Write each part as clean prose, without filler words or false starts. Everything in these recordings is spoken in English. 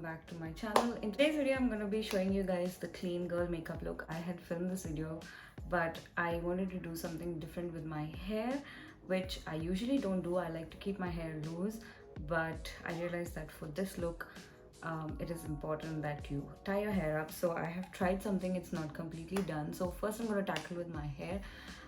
back to my channel. In today's video I'm going to be showing you guys the clean girl makeup look. I had filmed this video but I wanted to do something different with my hair, which I usually don't do. I like to keep my hair loose, but I realized that for this look it is important that you tie your hair up. So I have tried something, it's not completely done. So first I'm going to tackle with my hair.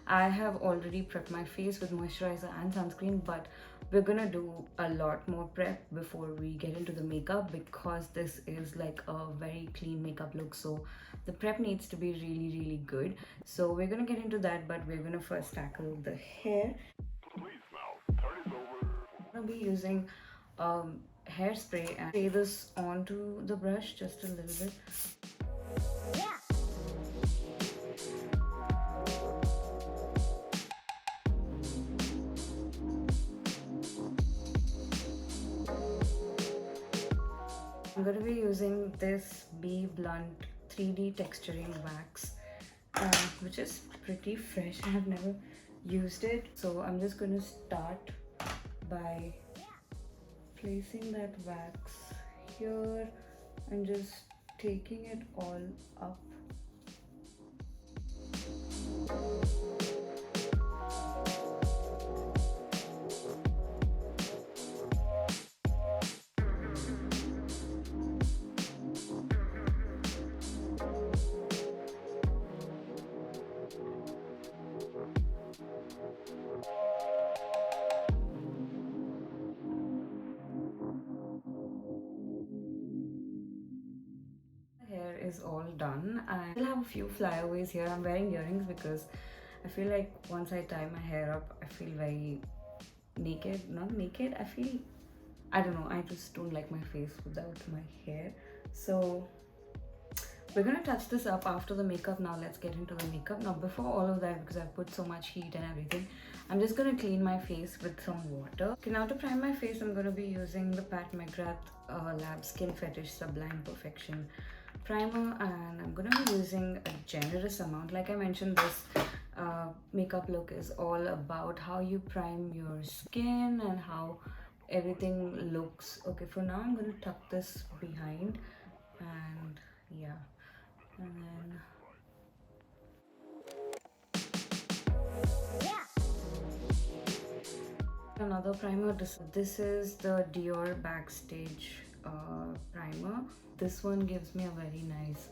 I have already prepped my face with moisturizer and sunscreen, but we're gonna do a lot more prep before we get into the makeup, because this is like a very clean makeup look, so the prep needs to be really good. So we're gonna get into that, but we're gonna first tackle the hair. I'm gonna be using hairspray and spray this onto the brush just a little bit. I'm going to be using this Be Blunt 3D texturing wax, which is pretty fresh. I have never used it. So I'm just going to start by placing that wax here and just taking it all up. Is all done. I still have a few flyaways here. I'm wearing earrings because I feel like once I tie my hair up, I feel very naked. Not naked, I don't know, I just don't like my face without my hair. So we're gonna touch this up after the makeup. Now let's get into the makeup. Now before all of that, because I've put so much heat and everything, I'm just gonna clean my face with some water. Okay, now to prime my face, I'm gonna be using the Pat McGrath Lab Skin Fetish Sublime Perfection primer, and I'm gonna be using a generous amount. Like I mentioned, this makeup look is all about how you prime your skin and how everything looks. Okay, for now I'm gonna tuck this behind, and yeah, and then another primer. This is the Dior Backstage primer. This one gives me a very nice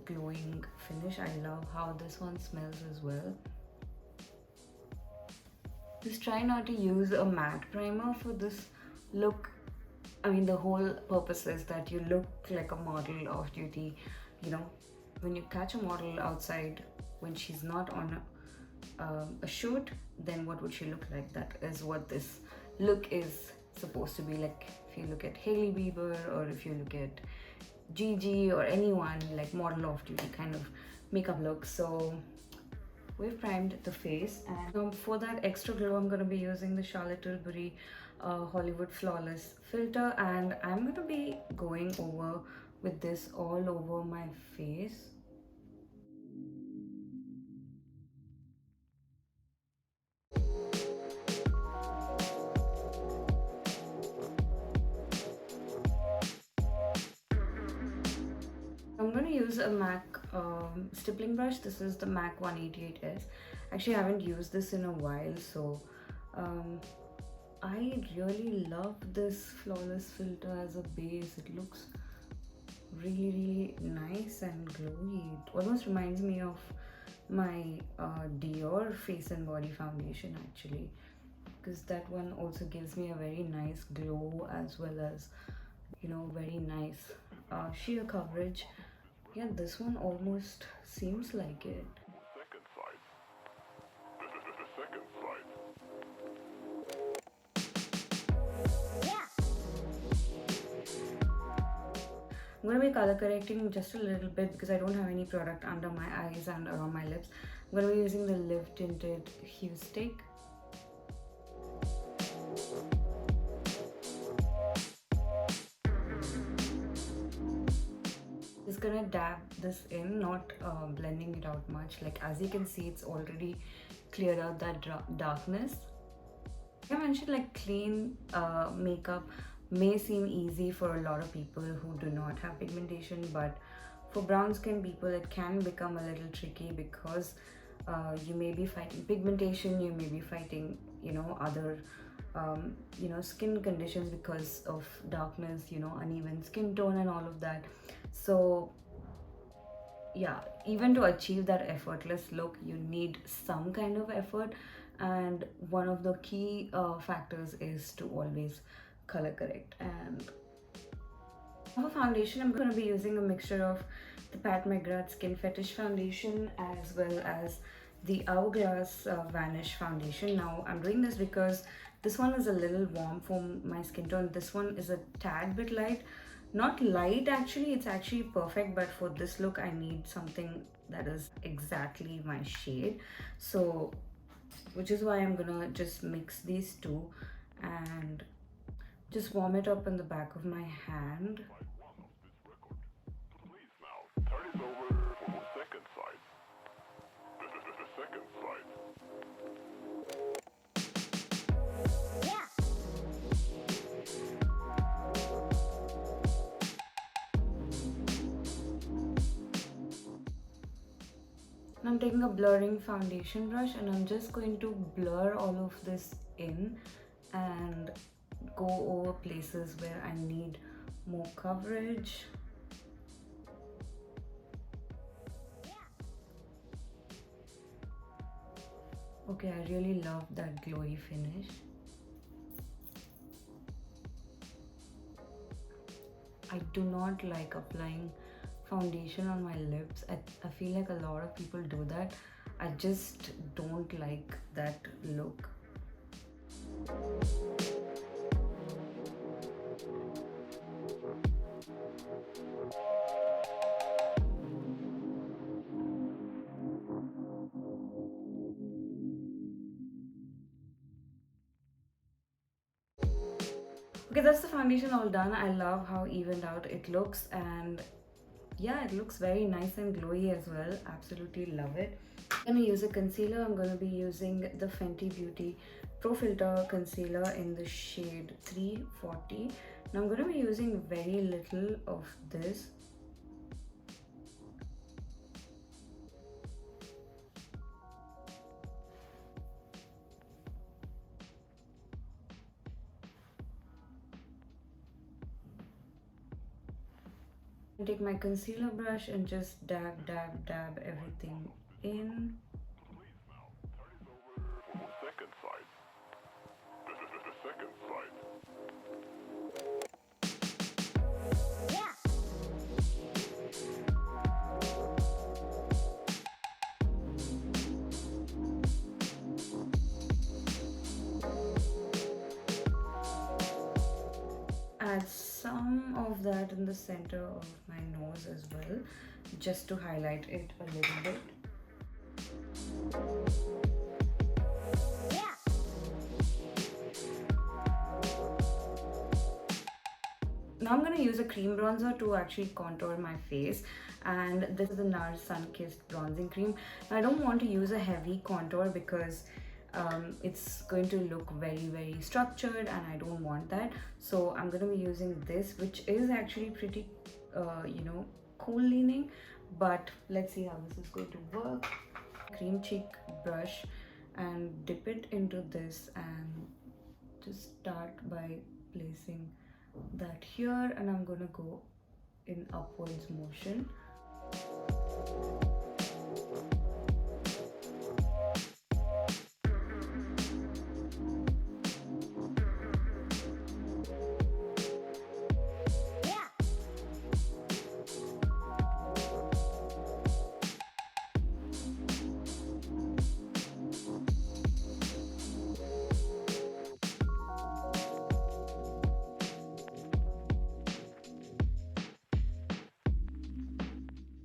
glowing finish. I love how this one smells as well. Just try not to use a matte primer for this look. I mean, the whole purpose is that you look like a model off duty. You know, when you catch a model outside when she's not on a shoot, then what would she look like? That is what this look is supposed to be like. If you look at Hailey Bieber, or if you look at Gigi, or anyone like model off duty kind of makeup look. So we've primed the face, and for that extra glow, I'm going to be using the Charlotte Tilbury Hollywood Flawless filter, and I'm going to be going over with this all over my face. I'm going to use a MAC stippling brush. This is the MAC 188S. Actually, I haven't used this in a while, so I really love this flawless filter as a base. It looks really nice and glowy. It almost reminds me of my Dior Face and Body foundation, actually, because that one also gives me a very nice glow, as well as, you know, very nice sheer coverage. Yeah, this one almost seems like it. I'm going to be color correcting just a little bit because I don't have any product under my eyes and around my lips. I'm going to be using the Live Tinted Hue Stick. Just gonna dab this in, not blending it out much. Like, as you can see, it's already cleared out that darkness. Like I mentioned, like clean makeup may seem easy for a lot of people who do not have pigmentation, but for brown skin people it can become a little tricky because you may be fighting pigmentation, you may be fighting, you know, other you know, skin conditions because of darkness, you know, uneven skin tone and all of that. So yeah, even to achieve that effortless look you need some kind of effort, and one of the key factors is to always color correct. And for foundation, I'm going to be using a mixture of the Pat McGrath Skin Fetish foundation as well as the Hourglass Vanish foundation. Now I'm doing this because this one is a little warm for my skin tone. This one is a tad bit light. Not light actually, it's actually perfect, but for this look I need something that is exactly my shade. So, which is why I'm gonna just mix these two and just warm it up in the back of my hand. I'm taking a blurring foundation brush and I'm just going to blur all of this in and go over places where I need more coverage. Okay, I really love that glowy finish. I do not like applying foundation on my lips. I feel like a lot of people do that. I just don't like that look. Okay, that's the foundation all done. I love how evened out it looks, and yeah, it looks very nice and glowy as well. Absolutely love it. I'm gonna use a concealer. I'm gonna be using the Fenty Beauty Pro Filter concealer in the shade 340. Now I'm gonna be using very little of this. Take my concealer brush and just dab everything in. Add some of that in the center of my nose as well, just to highlight it a little bit. Now I'm going to use a cream bronzer to actually contour my face, and this is the NARS Sun-Kissed Bronzing Cream. Now I don't want to use a heavy contour because it's going to look very structured and I don't want that. So I'm going to be using this, which is actually pretty you know, cool leaning, but let's see how this is going to work. Cream cheek brush and dip it into this and just start by placing that here, and I'm gonna go in upwards motion.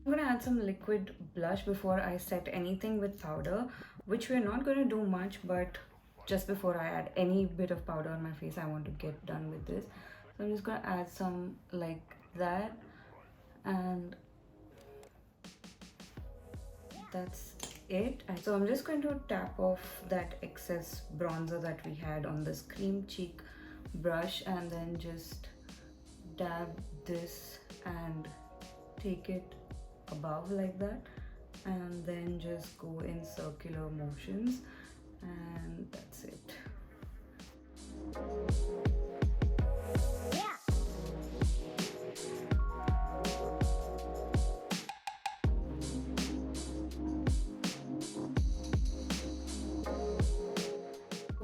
I'm gonna add some liquid blush before I set anything with powder, which we're not gonna do much, but just before I add any bit of powder on my face, I want to get done with this. So I'm just gonna add some like that, and that's it. So I'm just going to tap off that excess bronzer that we had on this cream cheek brush and then just dab this and take it above like that, and then just go in circular motions, and that's it.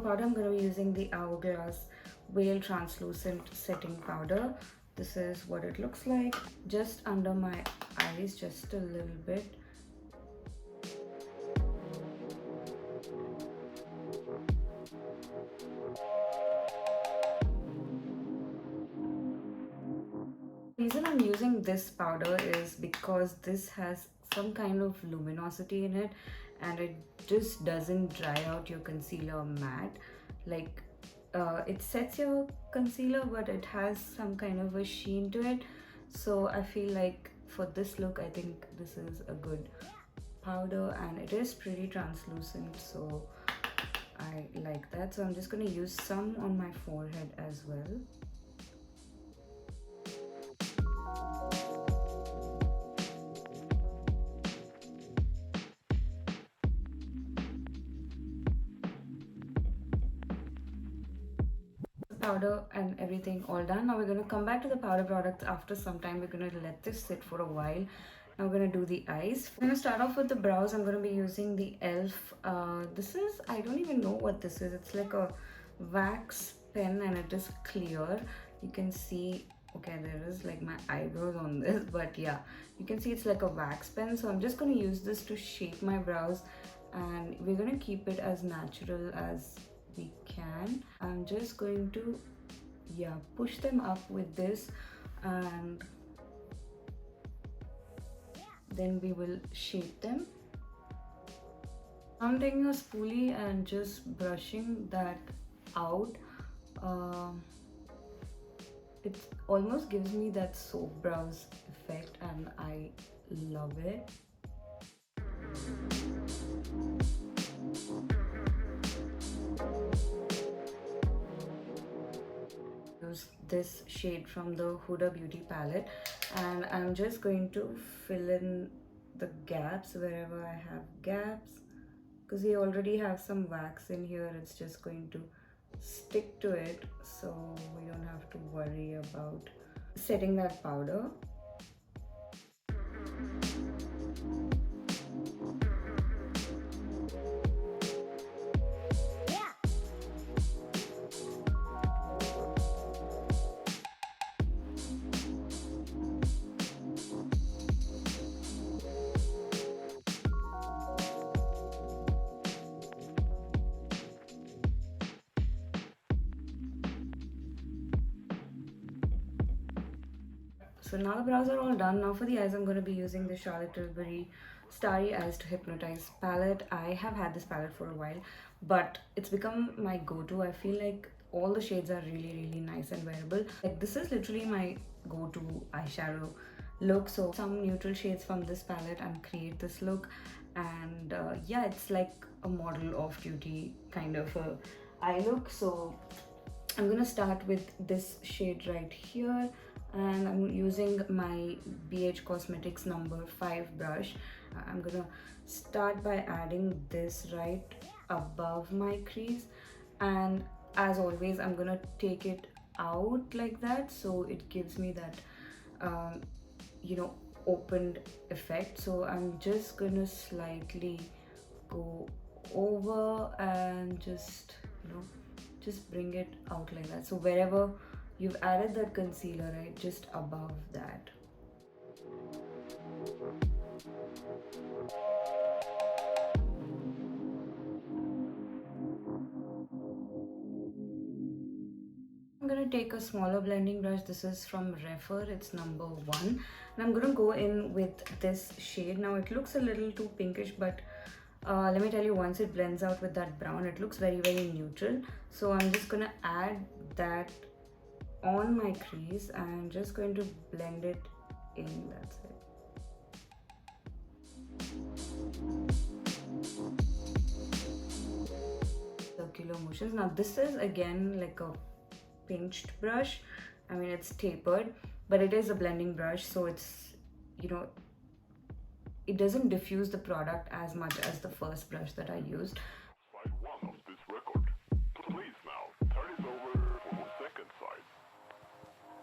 Powder, I'm going to be using the Hourglass Veil Translucent Setting Powder. This is what it looks like, just under my eyes, just a little bit. The reason I'm using this powder is because this has some kind of luminosity in it, and it just doesn't dry out your concealer matte. Like it sets your concealer, but it has some kind of a sheen to it. So I feel like for this look, I think this is a good powder, and it is pretty translucent, so I like that. So I'm just going to use some on my forehead as well. Powder and everything all done. Now we're going to come back to the powder products after some time. We're going to let this sit for a while. Now we're going to do the eyes. I'm going to start off with the brows. I'm going to be using the e.l.f. This is, I don't even know what this is. It's like a wax pen and it is clear. You can see, okay, there is like my eyebrows on this, but yeah, you can see it's like a wax pen. So I'm just going to use this to shape my brows, and we're going to keep it as natural as we can. I'm just going to push them up with this, and then we will shape them. I'm taking a spoolie and just brushing that out. It almost gives me that soap brows effect, and I love it. Use this shade from the Huda Beauty palette, and I'm just going to fill in the gaps wherever I have gaps, because we already have some wax in here. It's just going to stick to it, so we don't have to worry about setting that powder. So now the brows are all done. Now for the eyes, I'm going to be using the Charlotte Tilbury Starry Eyes to Hypnotize palette. I have had this palette for a while, but it's become my go-to. I feel like all the shades are really nice and wearable. Like, this is literally my go-to eyeshadow look. So some neutral shades from this palette and create this look. And yeah, it's like a model of beauty kind of a eye look. So I'm gonna start with this shade right here, and I'm using my BH Cosmetics number 5 brush. I'm gonna start by adding this right above my crease, and as always I'm gonna take it out like that, so it gives me that opened effect. So I'm just gonna slightly go over and just bring it out like that. So wherever you've added that concealer, right, just above that. I'm going to take a smaller blending brush. This is from Refer, it's number 1, and I'm going to go in with this shade. Now it looks a little too pinkish, but let me tell you, once it blends out with that brown, it looks very neutral. So I'm just going to add that on my crease, and I'm just going to blend it in. That's it. Circular motions. Now this is again like a pinched brush. I mean, it's tapered, but it is a blending brush, so it's, you know, it doesn't diffuse the product as much as the first brush that I used. Side 1 of this record. Please now turn it over for the second side.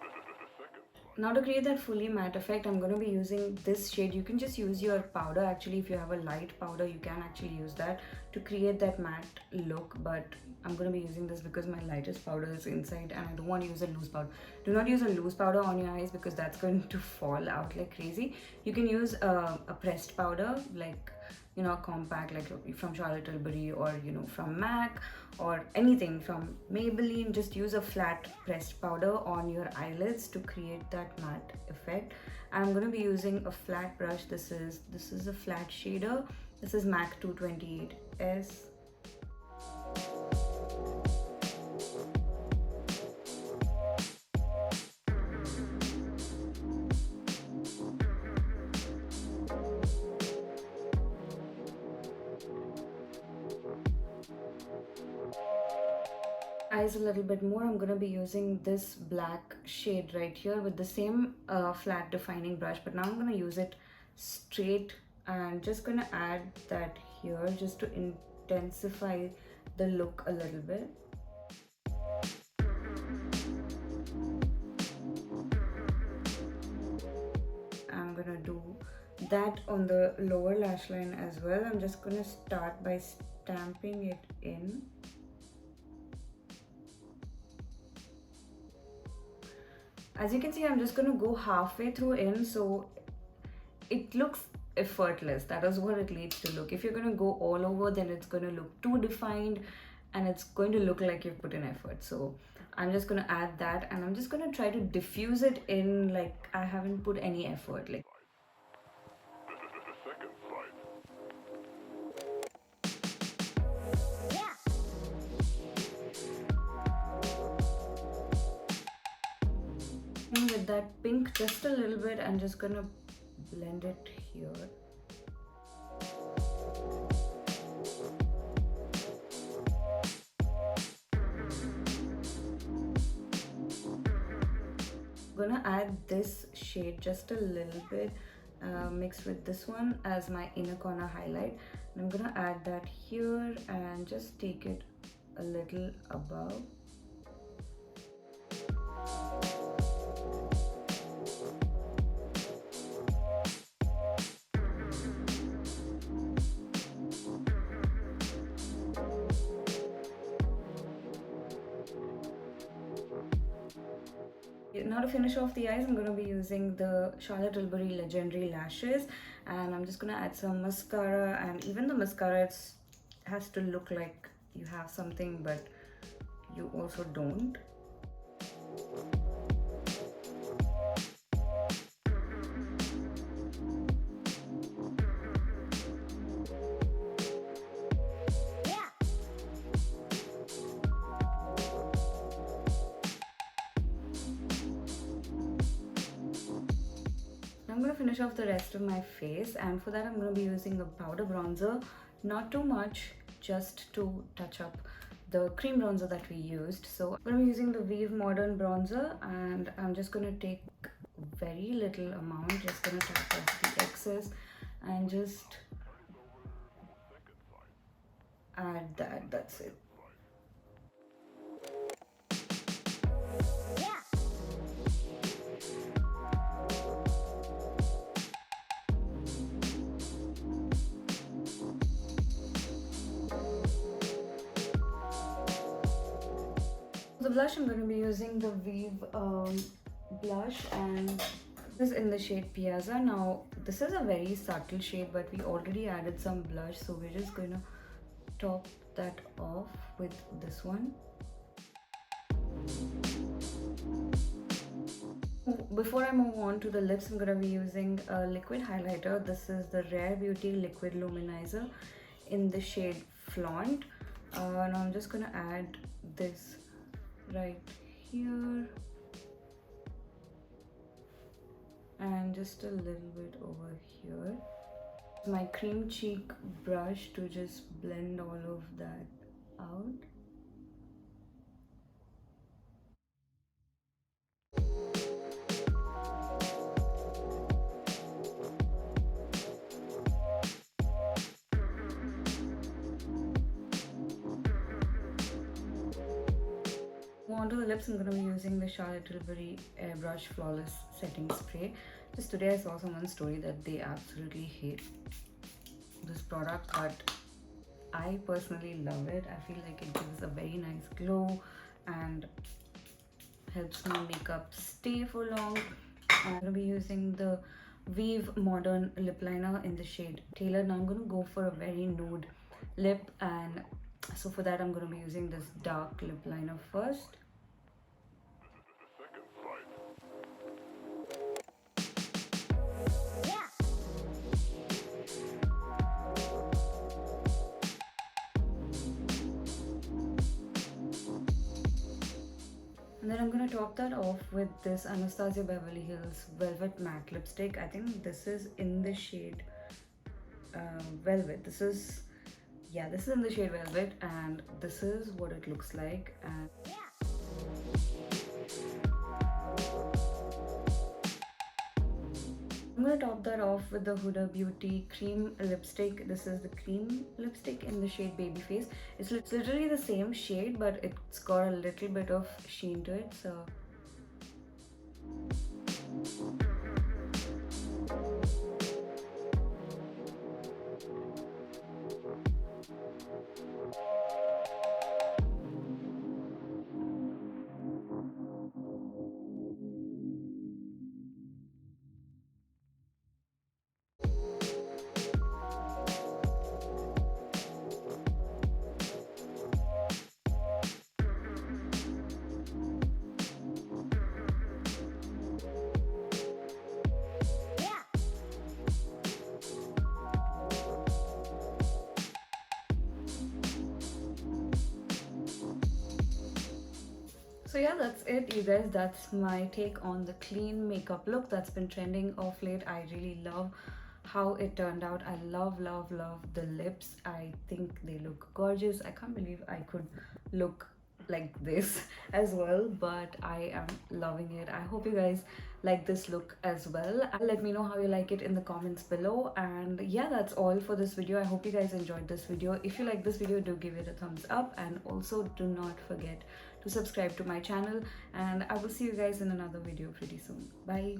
The second side. Now to create that fully matte effect, I'm going to be using this shade. You can just use your powder. Actually, if you have a light powder, you can actually use that to create that matte look, but I'm going to be using this because my lightest powder is inside and I don't want to use a loose powder. Do not use a loose powder on your eyes because that's going to fall out like crazy. You can use a pressed powder, like, you know, compact, like from Charlotte Tilbury, or, you know, from MAC, or anything from Maybelline. Just use a flat pressed powder on your eyelids to create that matte effect. I'm going to be using a flat brush. This is a flat shader. This is MAC 228S. Eyes a little bit more, I'm going to be using this black shade right here with the same flat defining brush, but now I'm going to use it straight and just going to add that here just to intensify the look a little bit. I'm going to do that on the lower lash line as well. I'm just going to start by stamping it in. As you can see, I'm just going to go halfway through in, so it looks effortless. That is what it needs to look. If you're going to go all over, then it's going to look too defined and it's going to look like you've put in effort. So I'm just going to add that, and I'm just going to try to diffuse it in like I haven't put any effort. Like, The second side. with that pink just a little bit, I'm just gonna blend it here. I'm gonna add this shade just a little bit mixed with this one as my inner corner highlight, and I'm gonna add that here and just take it a little above. Now to finish off the eyes, I'm going to be using the Charlotte Tilbury Legendary Lashes, and I'm just going to add some mascara, and even the mascara has to look like you have something but you also don't. I'm going to finish off the rest of my face, and for that I'm going to be using a powder bronzer, not too much, just to touch up the cream bronzer that we used. So I'm going to be using the Vive Modern bronzer, and I'm just going to take very little amount, just going to tap off the excess and just add that. That's it. The blush, I'm going to be using the Vive blush, and this is in the shade Piazza. Now this is a very subtle shade, but we already added some blush, so we're just going to top that off with this one. Before I move on to the lips, I'm going to be using a liquid highlighter. This is the Rare Beauty Liquid Luminizer in the shade Flaunt. Now I'm just going to add this right here and just a little bit over here. My cream cheek brush to just blend all of that out. onto the lips, I'm going to be using the Charlotte Tilbury Airbrush Flawless Setting Spray. Just today I saw someone's story that they absolutely hate this product, but I personally love it. I feel like it gives a very nice glow and helps my makeup stay for long. I'm going to be using the Weave Modern Lip Liner in the shade Tailor. Now I'm going to go for a very nude lip, and so for that I'm going to be using this dark lip liner first. And then I'm gonna top that off with this Anastasia Beverly Hills Velvet Matte Lipstick. I think this is in the shade Velvet. This is in the shade Velvet, and this is what it looks like. And I'm gonna top that off with the Huda Beauty Cream Lipstick. This is the cream lipstick in the shade Babyface. It's literally the same shade, but it's got a little bit of sheen to it. So yeah, that's it, you guys. That's my take on the clean makeup look that's been trending off late. I really love how it turned out. I love the lips. I think they look gorgeous. I can't believe I could look like this as well, but I am loving it. I hope you guys like this look as well. Let me know how you like it in the comments below. And yeah, that's all for this video. I hope you guys enjoyed this video. If you like this video, do give it a thumbs up, and also do not forget to subscribe to my channel, and I will see you guys in another video pretty soon. Bye.